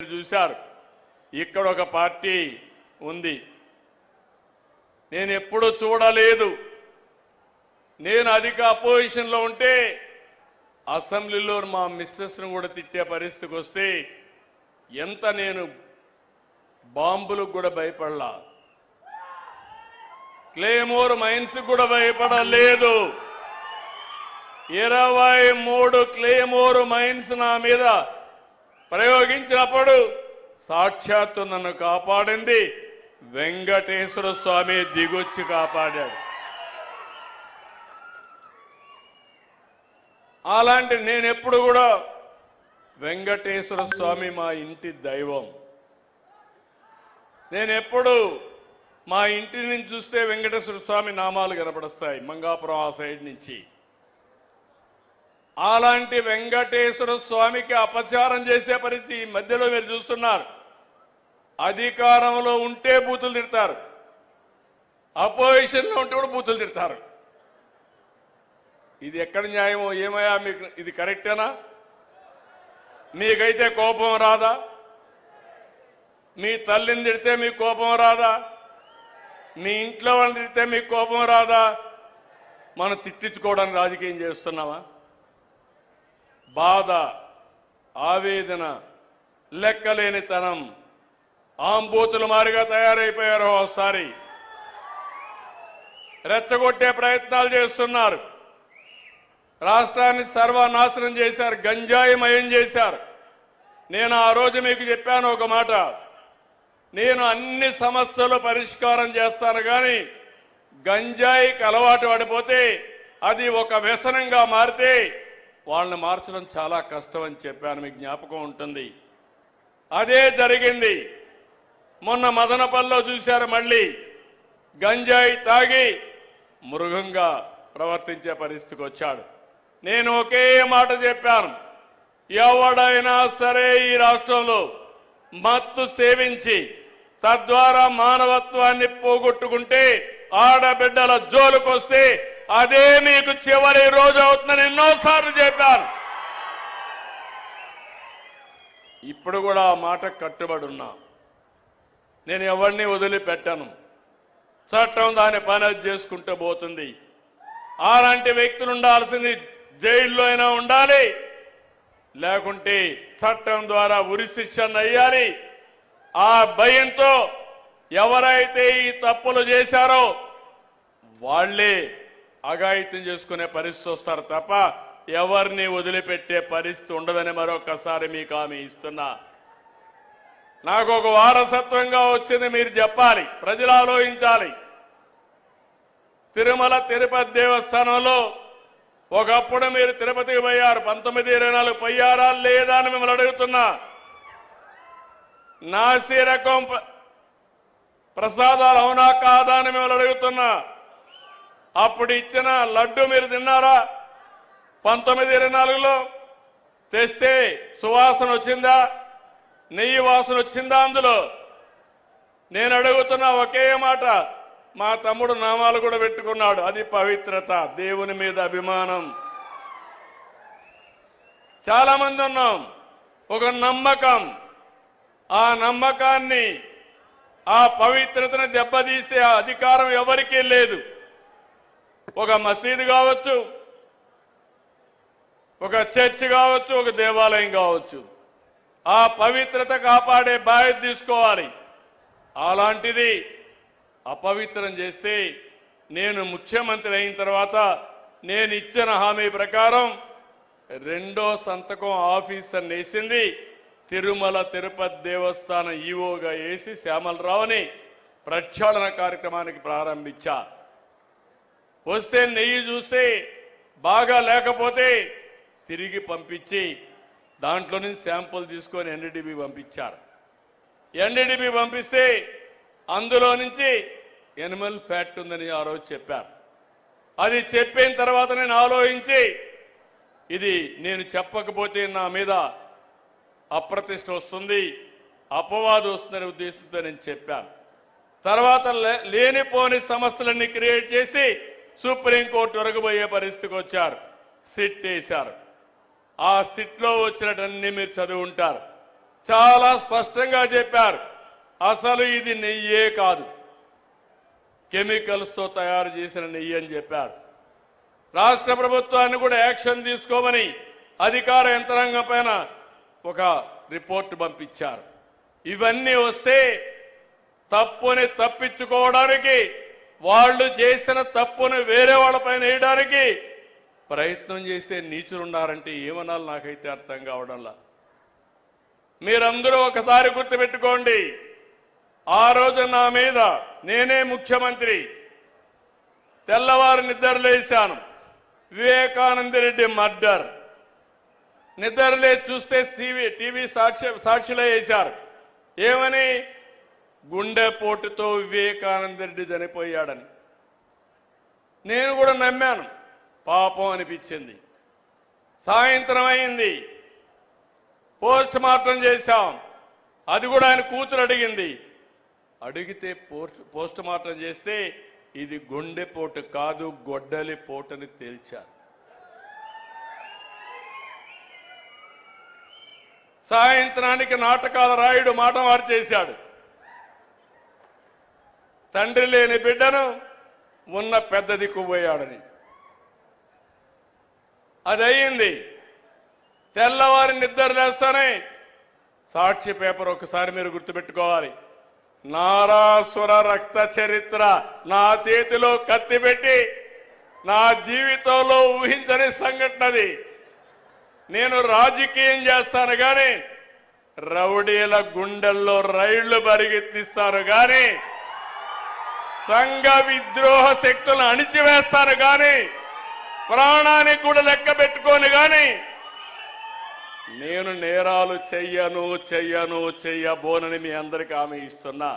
చూశారు. ఇక్కడ ఒక పార్టీ ఉంది, నేను ఎప్పుడు చూడలేదు. నేను అధిక అపోజిషన్ లో ఉంటే అసెంబ్లీలో మా మిస్సెస్ ను కూడా తిట్టే పరిస్థితికి వస్తే ఎంత నేను బాంబులకు కూడా భయపడలా, క్లేమోర్ మైన్స్ కూడా భయపడలేదు. 23 క్లేమోర్ మైన్స్ నా మీద ప్రయోగించినప్పుడు సాక్షాత్తు నన్ను కాపాడింది వెంకటేశ్వర స్వామి దిగొచ్చి కాపాడాడు. అలాంటి నేనెప్పుడు కూడా వెంకటేశ్వర స్వామి మా ఇంటి దైవం. నేనెప్పుడు మా ఇంటి నుంచి చూస్తే వెంకటేశ్వర స్వామి నామాలు కనపడస్తాయి మంగాపురం ఆ సైడ్ నుంచి. అలాంటి వెంకటేశ్వర స్వామికి అపచారం చేసే పరిస్థితి ఈ మధ్యలో మీరు చూస్తున్నారు. అధికారంలో ఉంటే బూతులు తిడతారు, అపోజిషన్ లో ఉంటే కూడా బూతులు తిడతారు. ఇది ఎక్కడ న్యాయమో ఏమయ్యా, మీకు ఇది కరెక్టేనా? మీకైతే కోపం రాదా? మీ తల్లిని తిడితే మీకు కోపం రాదా? మీ ఇంట్లో వాళ్ళని తిడితే మీకు కోపం రాదా? మనం తిట్టించుకోవడానికి రాజకీయం చేస్తున్నామా? బాధ, ఆవేదన, లెక్కలేనితనం, ఆంబూతులు మారిగా తయారైపోయారు. ఒకసారి రెచ్చగొట్టే ప్రయత్నాలు చేస్తున్నారు, రాష్ట్రాన్ని సర్వనాశనం చేశారు, గంజాయిమయం చేశారు. నేను ఆ రోజు మీకు చెప్పాను ఒక మాట, నేను అన్ని సమస్యలు పరిష్కారం చేస్తాను, కానీ గంజాయికి అలవాటు పడిపోతే అది ఒక వ్యసనంగా మారితే వాళ్ళని మార్చడం చాలా కష్టం అని చెప్పాను, మీకు జ్ఞాపకం ఉంటుంది. అదే జరిగింది. మొన్న మదనపల్లిలో చూశారు, మళ్ళీ గంజాయి తాగి మృగంగా ప్రవర్తించే పరిస్థితికి వచ్చాడు. నేను ఒకే మాట చెప్పాను, ఎవడైనా సరే ఈ రాష్ట్రంలో మత్తు సేవించి తద్వారా మానవత్వాన్ని పోగొట్టుకుంటే, ఆడబిడ్డల జోలుకొస్తే అదే మీకు చివరి రోజు అవుతుందని ఎన్నోసార్లు చెప్పాను. ఇప్పుడు కూడా ఆ మాట కట్టుబడి ఉన్నా. నేను ఎవరిని వదిలిపెట్టాను. చట్టం దాని పని అది చేసుకుంటూ పోతుంది. అలాంటి వ్యక్తులు ఉండాల్సింది జైల్లో అయినా ఉండాలి, లేకుంటే చట్టం ద్వారా ఉరిశిక్షణ అయ్యాలి. ఆ భయంతో ఎవరైతే ఈ తప్పులు చేశారో వాళ్లే అఘాయిత్యం చేసుకునే పరిస్థితి వస్తారు తప్ప ఎవరిని వదిలిపెట్టే పరిస్థితి ఉండదని మరొకసారి మీకు హామీ ఇస్తున్నా. నాకు ఒక వారసత్వంగా వచ్చింది మీరు చెప్పాలి, ప్రజలు ఆలోచించాలి. తిరుమల తిరుపతి దేవస్థానంలో ఒకప్పుడు మీరు తిరుపతికి పోయారు, 1924 పోయారా లేదా అని మిమ్మల్ని అడుగుతున్నా. నాసి రకం ప్రసాదాలు అవునా కాదా అని మిమ్మల్ని అడుగుతున్నా. అప్పుడు ఇచ్చిన లడ్డు మీరు తిన్నారా? 1924లో తెస్తే సువాసన వచ్చిందా? నెయ్యి వాసన వచ్చిందా అందులో? నేను అడుగుతున్నా ఒకే మాట. మా తమ్ముడు నామాలు కూడా పెట్టుకున్నాడు, అది పవిత్రత, దేవుని మీద అభిమానం. చాలా మంది ఉన్నాం, ఒక నమ్మకం. ఆ నమ్మకాన్ని, ఆ పవిత్రతను దెబ్బతీసే అధికారం ఎవరికీ లేదు. ఒక మసీదు కావచ్చు, ఒక చర్చ్ కావచ్చు, ఒక దేవాలయం కావచ్చు, ఆ పవిత్రత కాపాడే బాధ్యత తీసుకోవాలి. అలాంటిది అపవిత్రం చేస్తే, నేను ముఖ్యమంత్రి అయిన తర్వాత నేను ఇచ్చిన హామీ ప్రకారం రెండో సంతకం ఆఫీసర్ వేసింది తిరుమల తిరుపతి దేవస్థానం ఈవోగా వేసి శ్యామలరావుని ప్రక్షాళన కార్యక్రమానికి ప్రారంభించా. వస్తే నెయ్యి చూస్తే బాగా లేకపోతే తిరిగి పంపించి దాంట్లో నుంచి శాంపుల్ తీసుకొని ఎన్డీడీబీ పంపించారు. ఎన్డీడీబీ పంపిస్తే అందులో నుంచి ఎనిమల్ ఫ్యాట్ ఉందని ఆ రోజు చెప్పారు. అది చెప్పిన తర్వాత నేను ఆలోచించి, ఇది నేను చెప్పకపోతే నా మీద అప్రతిష్ట వస్తుంది, అపవాదం వస్తుందనే ఉద్దేశంతో నేను చెప్పాను. తర్వాత లేనిపోని సమస్యలన్నీ క్రియేట్ చేసి సుప్రీంకోర్టు వరకు పోయే పరిస్థితికి వచ్చారు. సిట్ వేశారు. ఆ సిట్లో వచ్చినటన్నీ మీరు చదివి ఉంటారు. చాలా స్పష్టంగా చెప్పారు, అసలు ఇది నెయ్యే కాదు, కెమికల్స్ తో తయారు చేసిన నెయ్యి అని చెప్పారు. రాష్ట్ర ప్రభుత్వాన్ని కూడా యాక్షన్ తీసుకోమని అధికార యంత్రాంగం పైన ఒక రిపోర్ట్ పంపించారు. ఇవన్నీ వస్తే తప్పుని తప్పించుకోవడానికి, వాళ్ళు చేసిన తప్పును వేరే వాళ్ళపైన వేయడానికి ప్రయత్నం చేసే నీచులున్నారంటే ఏమనాలి నాకైతే అర్థం కావడంలా. మీరందరూ ఒకసారి గుర్తుపెట్టుకోండి, ఆ రోజు నా మీద నేనే ముఖ్యమంత్రి, తెల్లవారు నిద్రలేశాను, వివేకానంద రెడ్డి మర్డర్, నిద్రలే చూస్తే టీవీ సాక్షిలో వేశారు. ఏమని? గుండెపోటుతో వివేకానంద రెడ్డి చనిపోయాడని. నేను కూడా నమ్మాను, పాపం అనిపించింది. సాయంత్రం అయింది, పోస్ట్ మార్టం చేశాం. అది కూడా ఆయన కూతురు అడిగింది. అడిగితే పోస్ట్ మార్టం చేస్తే ఇది గుండెపోటు కాదు, గొడ్డలి పోటని తేల్చారు. సాయంత్రానికి నాటకాల రాయుడు మాట మారు చేశాడు. తండ్రి లేని బిడ్డను ఉన్న పెద్ద దిక్కుపోయాడని. అది అయ్యింది. తెల్లవారి నిద్ర లేస్తానే సాక్షి పేపర్ ఒకసారి మీరు గుర్తుపెట్టుకోవాలి. నారాసుర రక్త చరిత్ర నా చేతిలో కత్తి పెట్టి నా జీవితంలో ఊహించని సంఘటనది. నేను రాజకీయం చేస్తాను గాని రౌడీల గుండెల్లో రైళ్లు పరిగెత్తిస్తాను గాని సంఘ విద్రోహ శక్తులను అణిచివేస్తాను గాని ప్రాణానికి కూడా లెక్క పెట్టుకోను గాని నేను నేరాలు చెయ్యబోనని మీ అందరికీ హామీ ఇస్తున్నా.